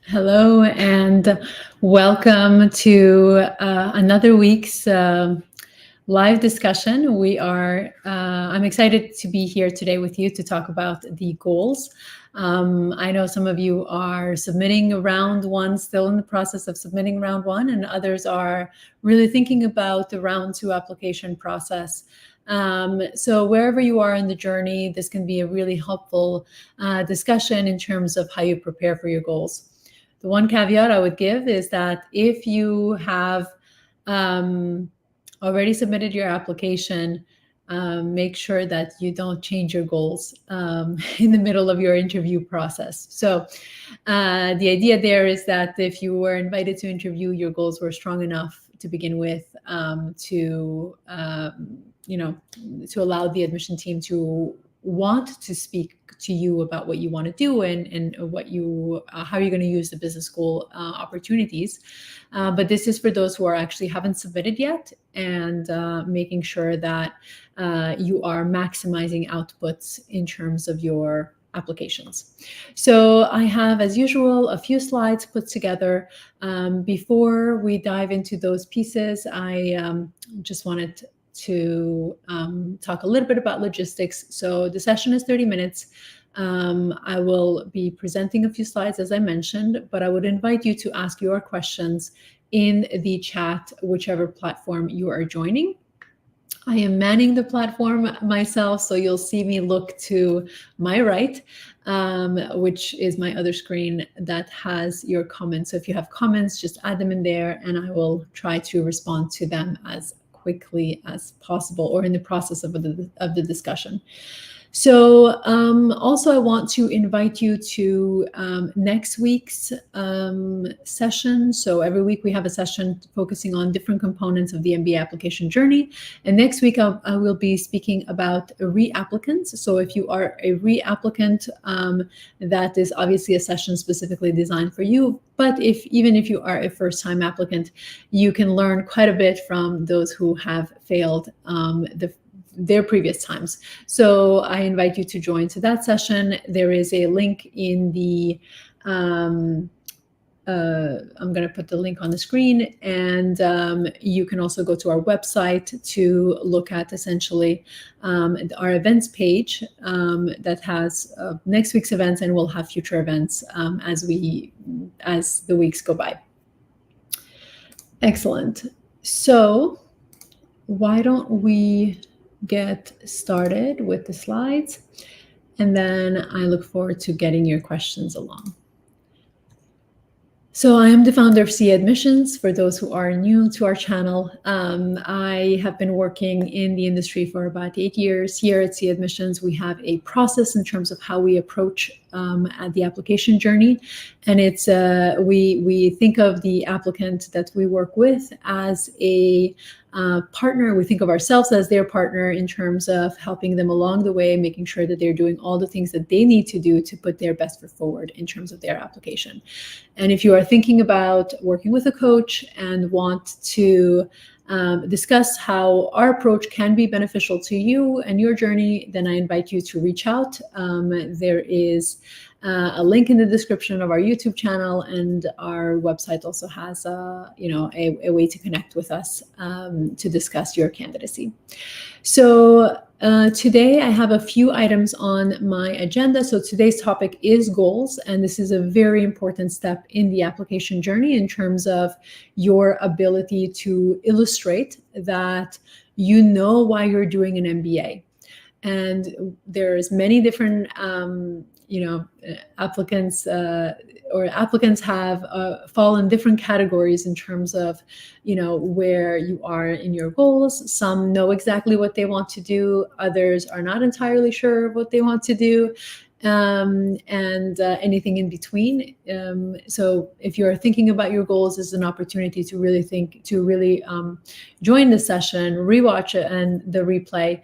Hello and welcome to another week's live discussion. I'm excited to be here today with you to talk about the goals. I know some of you are submitting round one, still in the process of submitting round one, and others are really thinking about the round two application process. So wherever you are in the journey, this can be a really helpful discussion in terms of how you prepare for your goals. The one caveat I would give is that if you have already submitted your application, make sure that you don't change your goals in the middle of your interview process. So the idea there is that if you were invited to interview, your goals were strong enough to begin with to allow the admission team to want to speak to you about what you want to do and what how you're going to use the business school opportunities. But this is for those who haven't submitted yet, and making sure that you are maximizing outputs in terms of your applications. So I have, as usual, a few slides put together. Before we dive into those pieces, I just wanted to talk a little bit about logistics. So the session is 30 minutes. I will be presenting a few slides, as I mentioned, but I would invite you to ask your questions in the chat, whichever platform you are joining. I am manning the platform myself, so you'll see me look to my right, which is my other screen that has your comments. So if you have comments, just add them in there, and I will try to respond to them as quickly as possible or in the process of the discussion. So also I want to invite you to next week's session. So every week we have a session focusing on different components of the MBA application journey. And next week I will be speaking about reapplicants. So if you are a reapplicant, that is obviously a session specifically designed for you. But even if you are a first-time applicant, you can learn quite a bit from those who have failed their previous times. So I invite you to join to that session. There is a link in the, I'm going to put the link on the screen, and you can also go to our website to look at essentially our events page that has next week's events, and we'll have future events as the weeks go by. Excellent. So why don't we get started with the slides, and then I look forward to getting your questions along. So I am the founder of Sia Admissions. For those who are new to our channel, I have been working in the industry for about 8 years. Here at Sia Admissions, we have a process in terms of how we approach at the application journey, and it's we think of the applicant that we work with as a partner. We think of ourselves as their partner in terms of helping them along the way, making sure that they're doing all the things that they need to do to put their best foot forward in terms of their application. And if you are thinking about working with a coach and want to discuss how our approach can be beneficial to you and your journey, then I invite you to reach out. There is a link in the description of our YouTube channel, and our website also has a way to connect with us to discuss your candidacy. So today I have a few items on my agenda. So today's topic is goals, and this is a very important step in the application journey in terms of your ability to illustrate that you know why you're doing an MBA. And there's many different applicants have fall in different categories in terms of where you are in your goals. Some know exactly what they want to do, others are not entirely sure what they want to do, and anything in between. So if you're thinking about your goals, is an opportunity to really join the session, rewatch it and the replay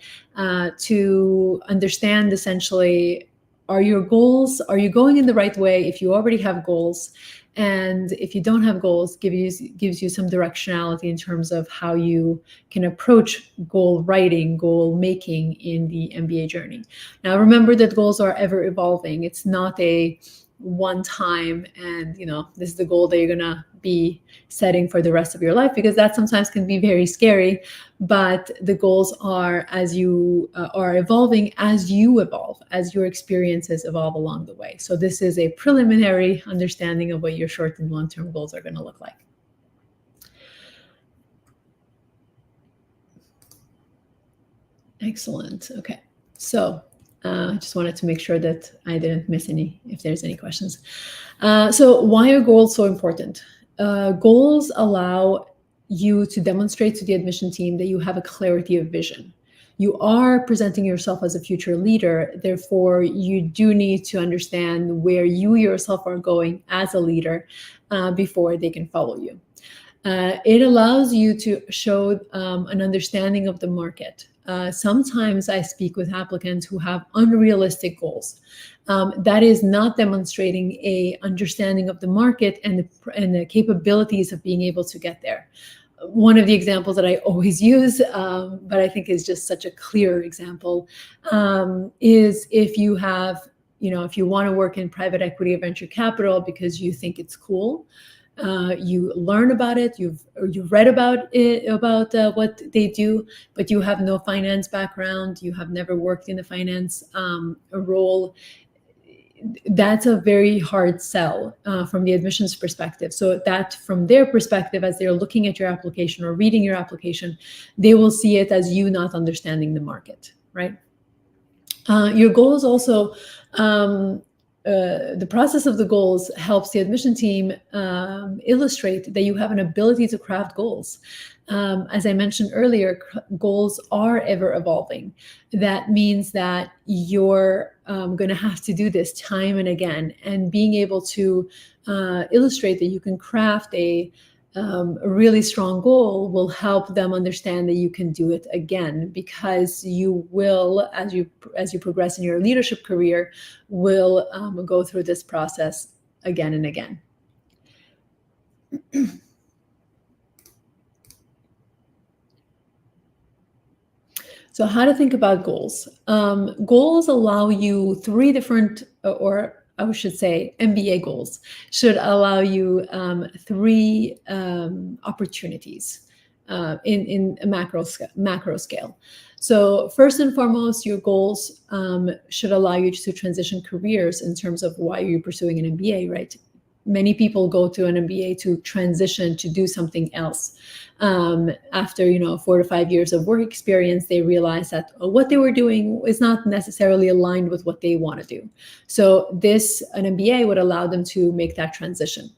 to understand essentially, are your goals, are you going in the right way if you already have goals? And if you don't have goals, gives you some directionality in terms of how you can approach goal writing, goal making in the MBA journey. Now, remember that goals are ever evolving. It's not a one time and, this is the goal that you're going to be setting for the rest of your life, because that sometimes can be very scary. But the goals are as you are evolving, as you evolve, as your experiences evolve along the way. So this is a preliminary understanding of what your short and long-term goals are going to look like. Excellent. Okay. So I just wanted to make sure that I didn't miss any, if there's any questions. So why are goals so important? Goals allow you to demonstrate to the admission team that you have a clarity of vision. You are presenting yourself as a future leader. Therefore, you do need to understand where you yourself are going as a leader before they can follow you. It allows you to show an understanding of the market. Sometimes I speak with applicants who have unrealistic goals. That is not demonstrating a understanding of the market and the capabilities of being able to get there. One of the examples that I always use, but I think is just such a clear example, is if you have, if you want to work in private equity or venture capital because you think it's cool, you learn about it, you've read about it, about what they do, but you have no finance background, you have never worked in a finance role. That's a very hard sell from the admissions perspective. So that from their perspective, as they're looking at your application or reading your application, they will see it as you not understanding the market, right? Your goals also, the process of the goals helps the admission team illustrate that you have an ability to craft goals. As I mentioned earlier, goals are ever evolving. That means that you're going to have to do this time and again, and being able to illustrate that you can craft a really strong goal will help them understand that you can do it again, because you will, as you progress in your leadership career, will go through this process again and again. So how to think about goals. Goals allow you three different, or I should say MBA goals should allow you three opportunities in a macro scale. So first and foremost, your goals should allow you to transition careers in terms of why you're pursuing an MBA, right? Many people go to an MBA to transition to do something else. After 4 to 5 years of work experience, they realize that what they were doing is not necessarily aligned with what they want to do. So an MBA would allow them to make that transition.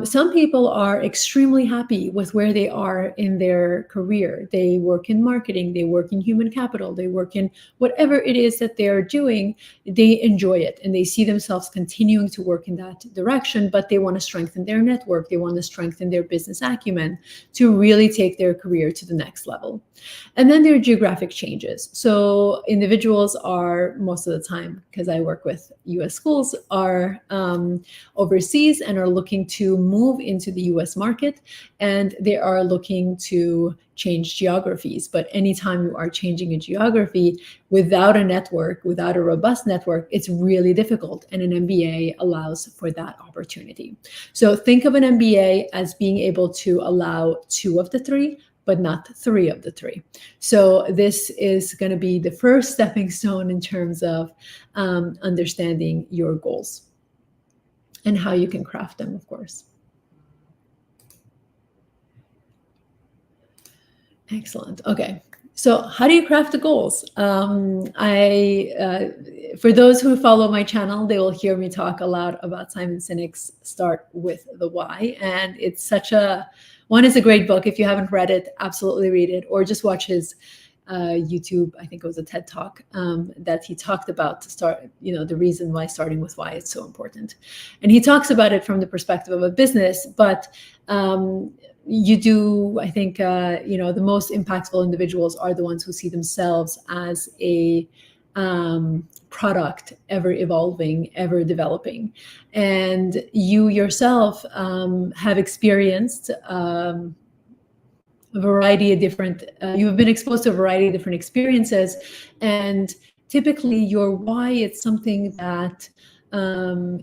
Some people are extremely happy with where they are in their career. They work in marketing, they work in human capital, they work in whatever it is that they're doing. They enjoy it and they see themselves continuing to work in that direction, but they want to strengthen their network. They want to strengthen their business acumen to really take their career to the next level. And then there are geographic changes. So individuals are, most of the time, because I work with US schools, are overseas and are looking to move into the US market, and they are looking to change geographies. But anytime you are changing a geography without a network, without a robust network, it's really difficult. And an MBA allows for that opportunity. So think of an MBA as being able to allow 2 of the 3, but not 3 of the 3. So this is going to be the first stepping stone in terms of understanding your goals and how you can craft them, of course. Excellent. Okay. So how do you craft the goals? For those who follow my channel, they will hear me talk a lot about Simon Sinek's Start with the Why. And it's one is a great book. If you haven't read it, absolutely read it, or just watch his YouTube, I think it was a TED Talk, that he talked about the reason why starting with why is so important. And he talks about it from the perspective of a business, but you do, I think, the most impactful individuals are the ones who see themselves as a product, ever evolving, ever developing. And you yourself have experienced a variety of different, you've been exposed to a variety of different experiences. And typically your why, it's something that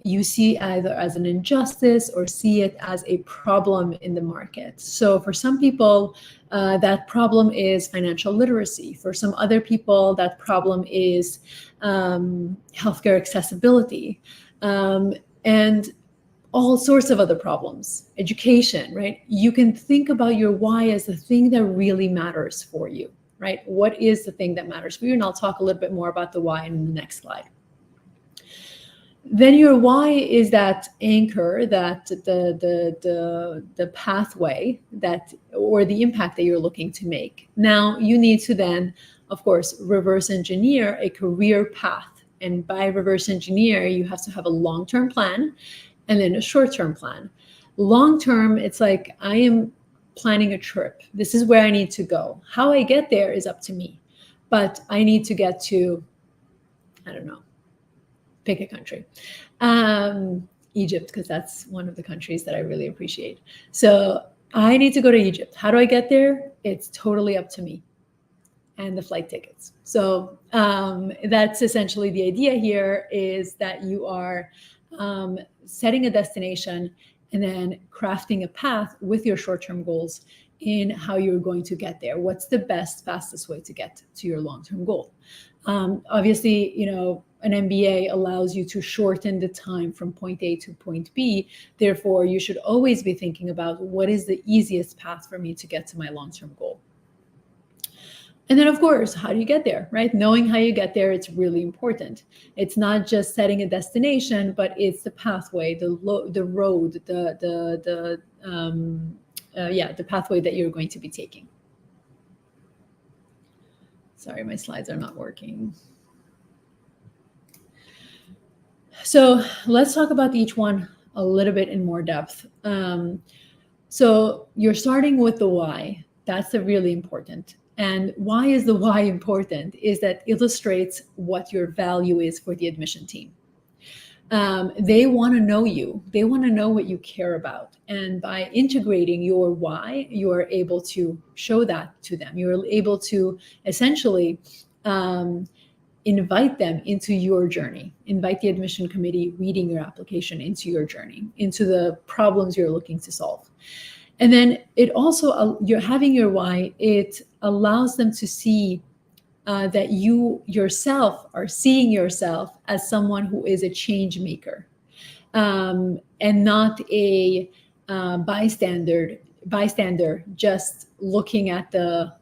you see either as an injustice or see it as a problem in the market. So for some people, that problem is financial literacy. For some other people, that problem is healthcare accessibility, and all sorts of other problems, education, right? You can think about your why as the thing that really matters for you, right? What is the thing that matters for you? And I'll talk a little bit more about the why in the next slide. Then your why is that anchor, that the pathway that, or the impact that you're looking to make. Now you need to then, of course, reverse engineer a career path. And by reverse engineer, you have to have a long-term plan and then a short-term plan. Long-term, it's like, I am planning a trip. This is where I need to go. How I get there is up to me. But I need to get to, I don't know, pick a country. Egypt, because that's one of the countries that I really appreciate. So I need to go to Egypt. How do I get there? It's totally up to me and the flight tickets. So that's essentially the idea here, is that you are setting a destination and then crafting a path with your short-term goals in how you're going to get there. What's the best, fastest way to get to your long-term goal? Obviously, you know, an MBA allows you to shorten the time from point A to point B. Therefore, you should always be thinking about, what is the easiest path for me to get to my long-term goal? And then, of course, how do you get there, right? Knowing how you get there, it's really important. It's not just setting a destination, but it's the pathway, the road, the pathway that you're going to be taking. Sorry, my slides are not working. So let's talk about each one a little bit in more depth. So you're starting with the why. That's the really important. And why is the why important? Is that illustrates what your value is for the admission team. They want to know you. They want to know what you care about. And by integrating your why, you are able to show that to them. You're able to essentially invite them into your journey, invite the admission committee reading your application into your journey, into the problems you're looking to solve. And then it also, you're having your why, it allows them to see that you yourself are seeing yourself as someone who is a change maker, and not a bystander, just looking at the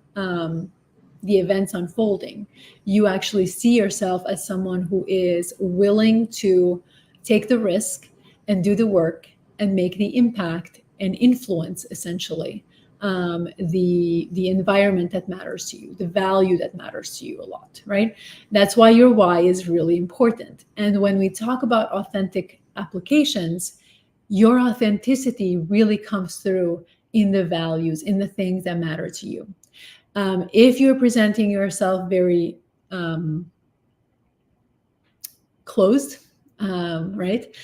events unfolding. You actually see yourself as someone who is willing to take the risk and do the work and make the impact and influence, essentially, the environment that matters to you, the value that matters to you a lot, right? That's why your why is really important. And when we talk about authentic applications, your authenticity really comes through in the values, in the things that matter to you. If you're presenting yourself very closed, right?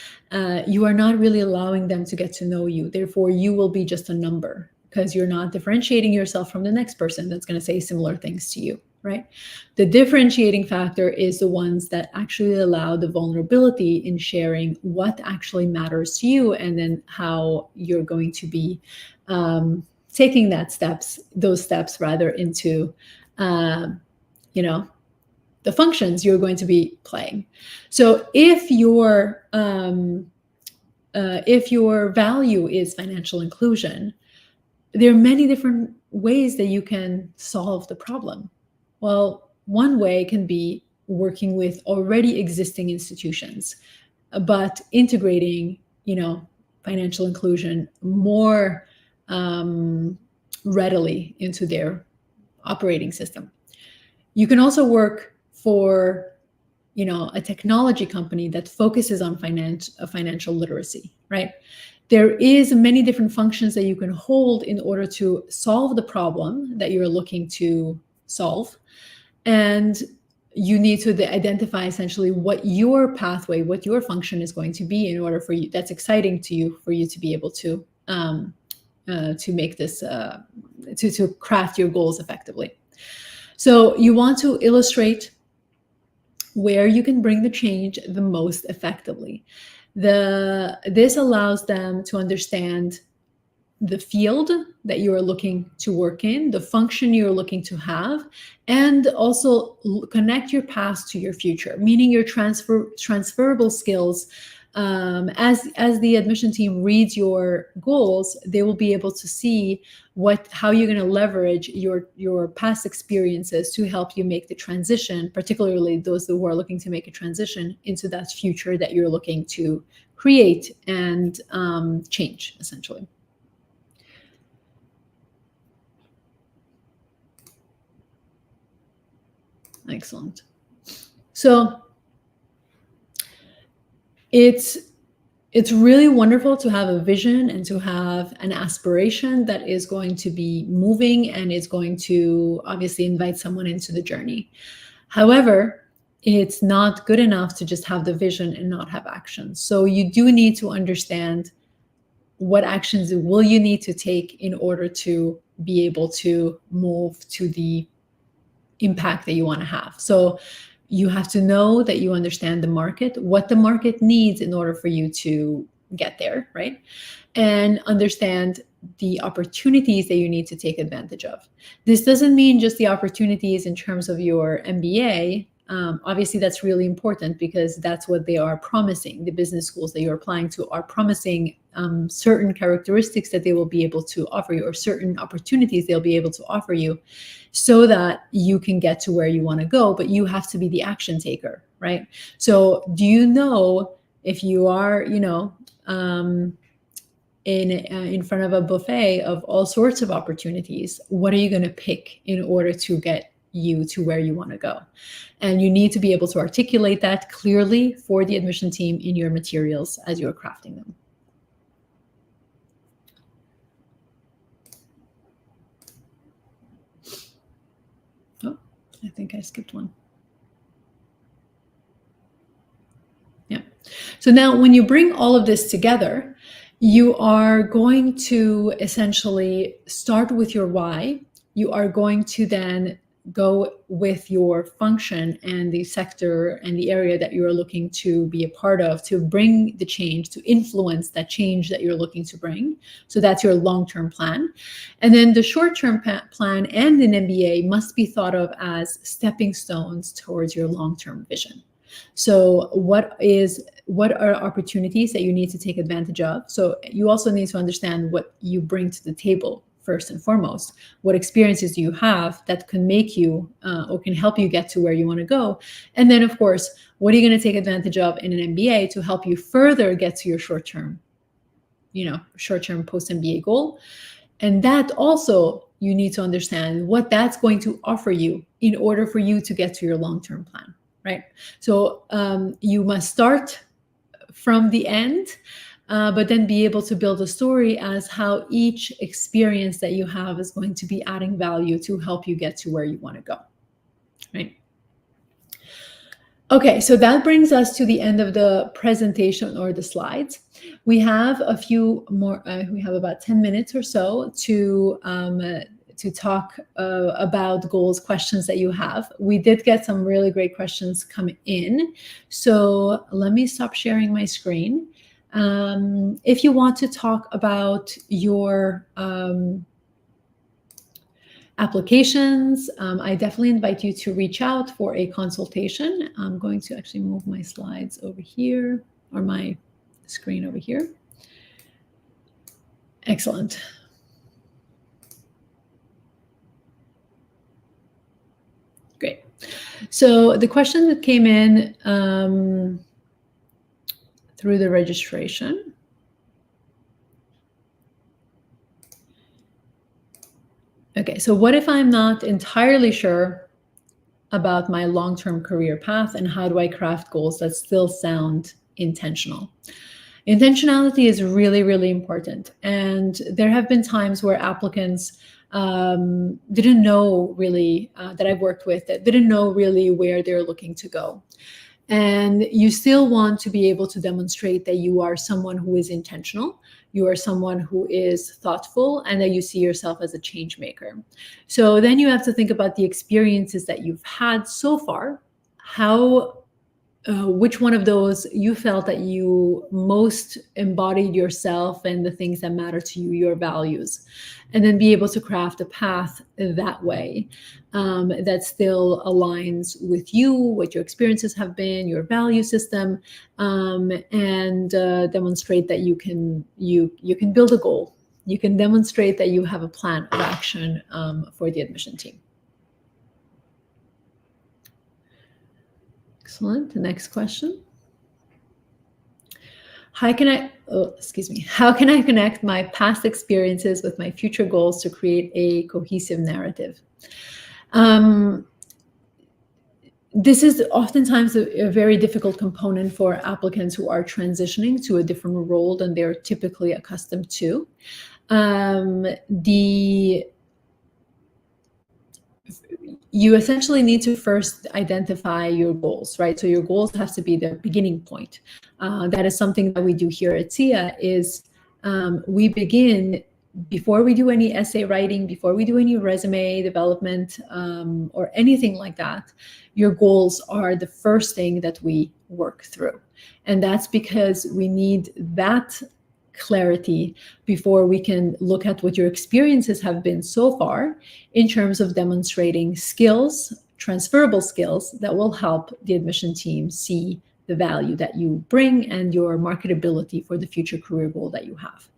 You are not really allowing them to get to know you. Therefore, you will be just a number, because you're not differentiating yourself from the next person that's going to say similar things to you, right? The differentiating factor is the ones that actually allow the vulnerability in sharing what actually matters to you, and then how you're going to be taking those steps rather into, the functions you're going to be playing. So if your value is financial inclusion, there are many different ways that you can solve the problem. Well, one way can be working with already existing institutions, but integrating, financial inclusion more readily into their operating system. You can also work for, a technology company that focuses on financial literacy, right? There is many different functions that you can hold in order to solve the problem that you're looking to solve. And you need to identify essentially what your pathway, what your function is going to be in order for you, that's exciting to you, for you to be able to make this, to craft your goals effectively. So you want to illustrate where you can bring the change the most effectively. This allows them to understand the field that you are looking to work in, the function you're looking to have, and also connect your past to your future, meaning your transferable skills. As the admission team reads your goals, they will be able to see how you're going to leverage your past experiences to help you make the transition, particularly those who are looking to make a transition into that future that you're looking to create and change, essentially. Excellent. So it's really wonderful to have a vision and to have an aspiration that is going to be moving and is going to obviously invite someone into the journey. However, it's not good enough to just have the vision and not have action. So you do need to understand what actions will you need to take in order to be able to move to the impact that you want to have. So you have to know that you understand the market, what the market needs in order for you to get there, right? And understand the opportunities that you need to take advantage of. This doesn't mean just the opportunities in terms of your MBA. Obviously, that's really important because that's what they are promising. The business schools that you're applying to are promising certain characteristics that they will be able to offer you, or certain opportunities they'll be able to offer you, so that you can get to where you want to go. But you have to be the action taker, right? So do you know, if you are, in front of a buffet of all sorts of opportunities, what are you going to pick in order to get you to where you want to go? And you need to be able to articulate that clearly for the admission team in your materials as you're crafting them. Oh, I think I skipped one. Yeah. So now when you bring all of this together, you are going to essentially start with your why. You are going to then go with your function and the sector and the area that you're looking to be a part of, to bring the change, to influence that change that you're looking to bring. So that's your long-term plan. And then the short-term plan and an MBA must be thought of as stepping stones towards your long-term vision. So what are opportunities that you need to take advantage of? So you also need to understand what you bring to the table first and foremost. What experiences do you have that can make you or can help you get to where you want to go? And then, of course, what are you going to take advantage of in an MBA to help you further get to your short-term post-MBA goal? And that also, you need to understand what that's going to offer you in order for you to get to your long-term plan. Right. So you must start from the end, but then be able to build a story as how each experience that you have is going to be adding value to help you get to where you want to go. Right. Okay, so that brings us to the end of the presentation or the slides. We have a few more, we have about 10 minutes or so to talk about goals, questions that you have. We did get some really great questions come in. So let me stop sharing my screen. If you want to talk about your applications, I definitely invite you to reach out for a consultation. I'm going to actually move my slides over here, or my screen over here. Excellent. Great. So the question that came in through the registration. Okay, so what if I'm not entirely sure about my long-term career path, and how do I craft goals that still sound intentional? Intentionality is really, really important. And there have been times where applicants didn't know really, that I've worked with, that didn't know really where they're looking to go. And you still want to be able to demonstrate that you are someone who is intentional, you are someone who is thoughtful, and that you see yourself as a change maker. So then you have to think about the experiences that you've had so far. How which one of those you felt that you most embodied yourself and the things that matter to you, your values, and then be able to craft a path that way that still aligns with you, what your experiences have been, your value system, and demonstrate that you can build a goal. You can demonstrate that you have a plan of action for the admission team. Excellent. The next question. How can I connect my past experiences with my future goals to create a cohesive narrative? This is oftentimes a very difficult component for applicants who are transitioning to a different role than they're typically accustomed to. You essentially need to first identify your goals, right? So your goals have to be the beginning point. That is something that we do here at Sia is we begin, before we do any essay writing, before we do any resume development or anything like that, your goals are the first thing that we work through. And that's because we need that clarity before we can look at what your experiences have been so far in terms of demonstrating skills, transferable skills that will help the admission team see the value that you bring and your marketability for the future career goal that you have.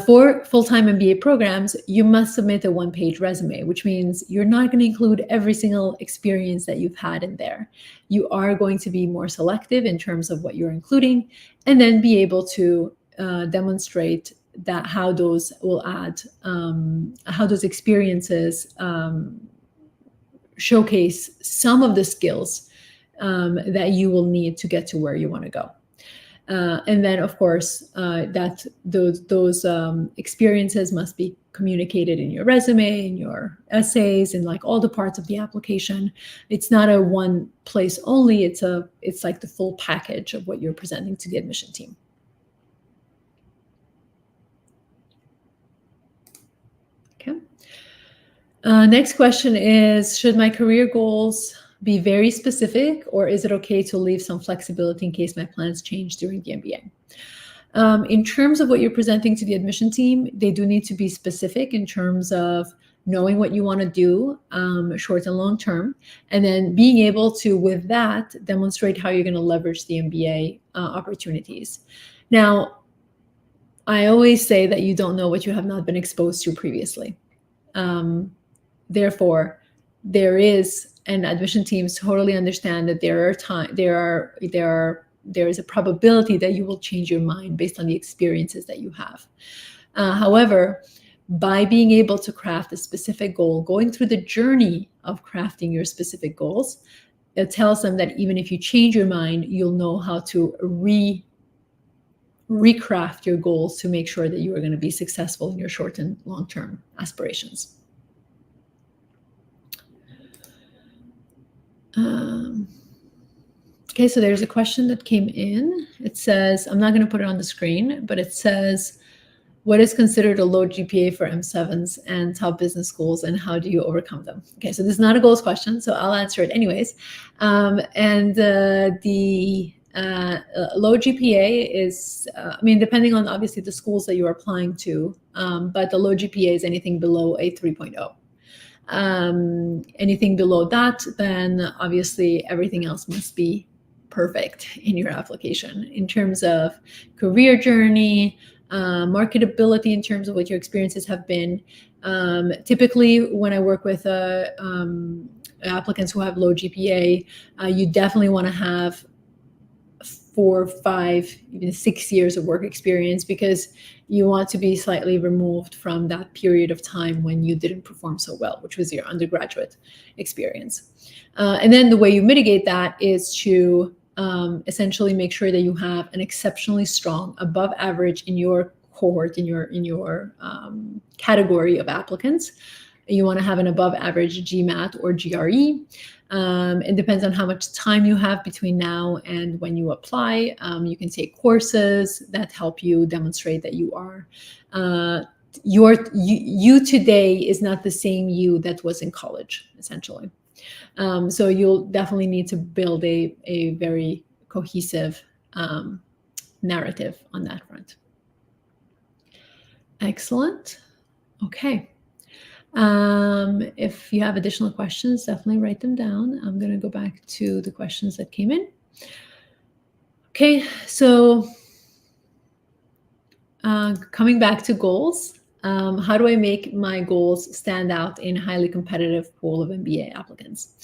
For full-time MBA programs, you must submit a one-page resume, which means you're not going to include every single experience that you've had in there. You are going to be more selective in terms of what you're including, and then be able to demonstrate that how those will add, how those experiences showcase some of the skills that you will need to get to where you want to go. And then, of course, that those experiences must be communicated in your resume, in your essays, in like all the parts of the application. It's not a one place only. It's like the full package of what you're presenting to the admission team. Okay. Next question is, should my career goals be very specific, or is it okay to leave some flexibility in case my plans change during the MBA? In terms of what you're presenting to the admission team, they do need to be specific in terms of knowing what you want to do, short and long term, and then being able to, with that, demonstrate how you're going to leverage the MBA opportunities. Now, I always say that you don't know what you have not been exposed to previously. Therefore, there is, and admission teams totally understand that there is a probability that you will change your mind based on the experiences that you have. However, by being able to craft a specific goal, going through the journey of crafting your specific goals, it tells them that even if you change your mind, you'll know how to recraft your goals to make sure that you are going to be successful in your short and long-term aspirations. Okay, so there's a question that came in. It says, I'm not going to put it on the screen, but it says, what is considered a low GPA for M7s and top business schools, and how do you overcome them? Okay, so this is not a goals question, so I'll answer it anyways. The low GPA is, depending on obviously the schools that you're applying to, but the low GPA is anything below a 3.0. Anything below that, then obviously everything else must be perfect in your application in terms of career journey, marketability in terms of what your experiences have been. Typically, when I work with applicants who have low GPA, you definitely want to have 4, 5, even 6 years of work experience, because you want to be slightly removed from that period of time when you didn't perform so well, which was your undergraduate experience. And then the way you mitigate that is to essentially make sure that you have an exceptionally strong, above average in your cohort, in your category of applicants. You want to have an above average GMAT or GRE. It depends on how much time you have between now and when you apply. You can take courses that help you demonstrate that you are, you today is not the same you that was in college, essentially. So you'll definitely need to build a very cohesive narrative on that front. Excellent. Okay. If you have additional questions, definitely write them down. I'm going to go back to the questions that came in. Okay, so coming back to goals, how do I make my goals stand out in a highly competitive pool of MBA applicants?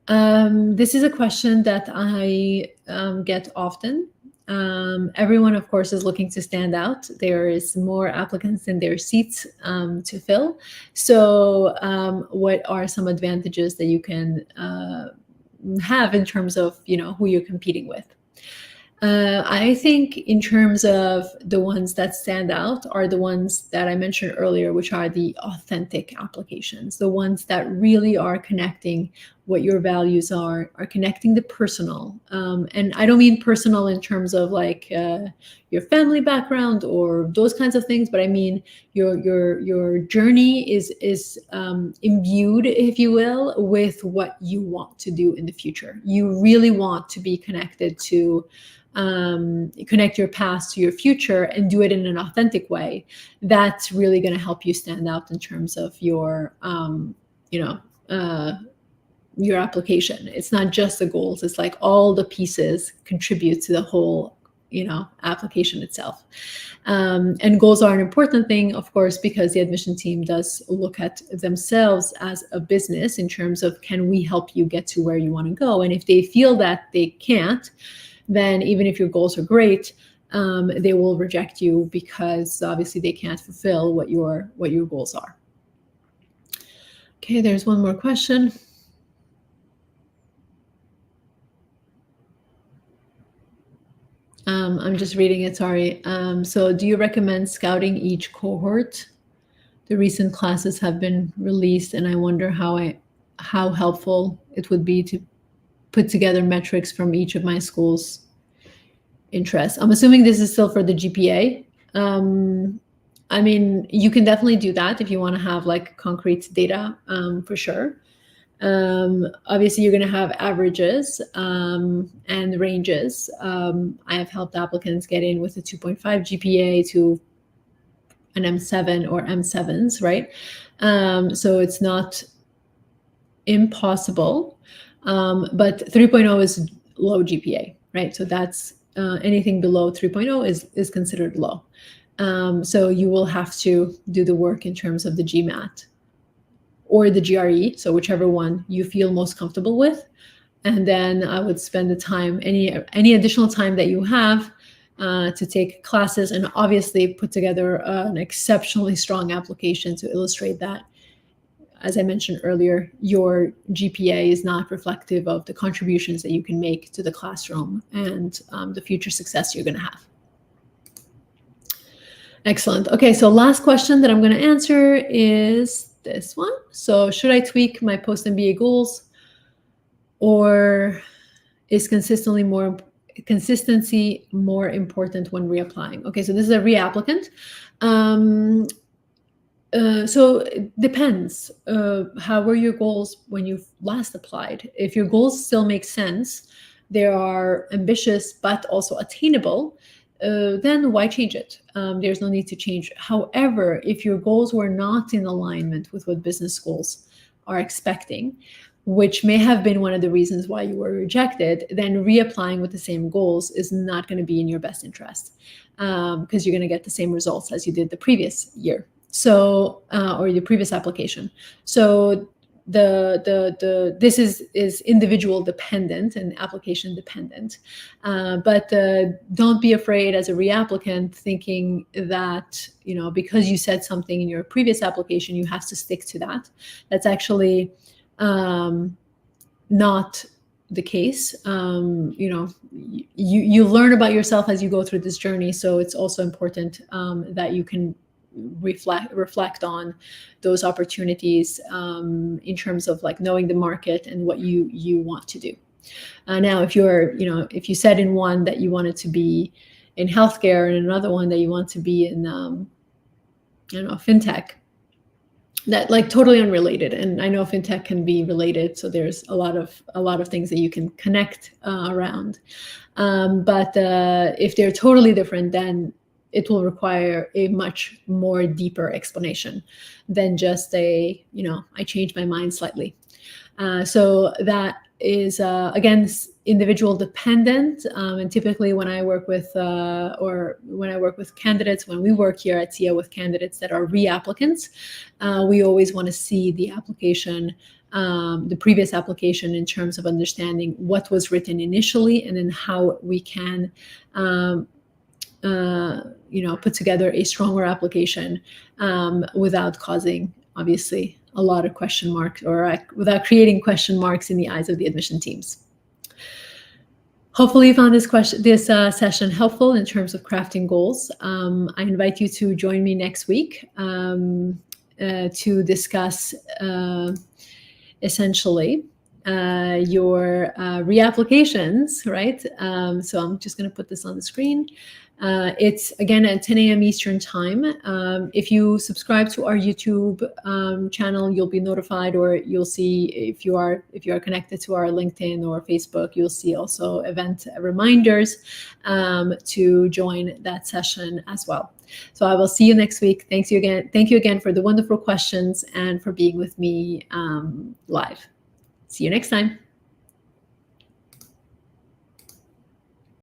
This is a question that I get often. Everyone, of course, is looking to stand out. There is more applicants than there are seats to fill. So what are some advantages that you can have in terms of, who you're competing with? I think in terms of the ones that stand out are the ones that I mentioned earlier, which are the authentic applications, the ones that really are connecting what your values are connecting the personal. And I don't mean personal in terms of like your family background or those kinds of things, but I mean your journey is imbued, if you will, with what you want to do in the future. You really want to be connected to connect your past to your future and do it in an authentic way. That's really going to help you stand out in terms of your application. It's not just the goals. It's like all the pieces contribute to the whole, application itself. And goals are an important thing, of course, because the admission team does look at themselves as a business in terms of, can we help you get to where you want to go? And if they feel that they can't, then even if your goals are great, they will reject you because obviously they can't fulfill what your goals are. Okay, there's one more question. I'm just reading it, sorry. So do you recommend scouting each cohort? The recent classes have been released, and I wonder how helpful it would be to put together metrics from each of my schools' interests. I'm assuming this is still for the GPA. I mean, you can definitely do that if you want to have like concrete data, for sure. Obviously, you're going to have averages and ranges. I have helped applicants get in with a 2.5 GPA to an M7 or M7s, right? So it's not impossible, but 3.0 is low GPA, right? So that's anything below 3.0 is considered low. So you will have to do the work in terms of the GMAT or the GRE, so whichever one you feel most comfortable with. And then I would spend the time, any additional time that you have to take classes, and obviously put together an exceptionally strong application to illustrate that. As I mentioned earlier, your GPA is not reflective of the contributions that you can make to the classroom and the future success you're going to have. Excellent. Okay, so last question that I'm going to answer is this one. So should I tweak my post-MBA goals, or is consistency more important when reapplying? Okay, so this is a reapplicant. So it depends. How were your goals when you last applied? If your goals still make sense, they are ambitious but also attainable, then why change it? There's no need to change. However, if your goals were not in alignment with what business schools are expecting, which may have been one of the reasons why you were rejected, then reapplying with the same goals is not going to be in your best interest, because you're going to get the same results as you did the previous year. So, or your previous application. So this is individual dependent and application dependent. But don't be afraid as a reapplicant thinking that, because you said something in your previous application, you have to stick to that. That's actually not the case. You learn about yourself as you go through this journey. So it's also important that you can reflect on those opportunities in terms of like knowing the market and what you want to do. Now, if you said in one that you wanted to be in healthcare and another one that you want to be in, fintech, that like totally unrelated, and I know fintech can be related, so there's a lot of things that you can connect around. But if they're totally different, then it will require a much more deeper explanation than just I changed my mind slightly. So that is again individual dependent, and typically when I work with candidates, when we work here at Sia with candidates that are reapplicants, we always want to see the application, the previous application, in terms of understanding what was written initially, and then how we can put together a stronger application without causing, obviously, a lot of question marks, or without creating question marks in the eyes of the admission teams. Hopefully you found this session helpful in terms of crafting goals. I invite you to join me next week to discuss essentially your reapplications, right? So I'm just going to put this on the screen. It's again at 10 a.m. Eastern time. If you subscribe to our YouTube channel, you'll be notified, or you'll see, if you are connected to our LinkedIn or Facebook, you'll see also event reminders to join that session as well. So I will see you next week. Thank you again for the wonderful questions and for being with me live. See you next time.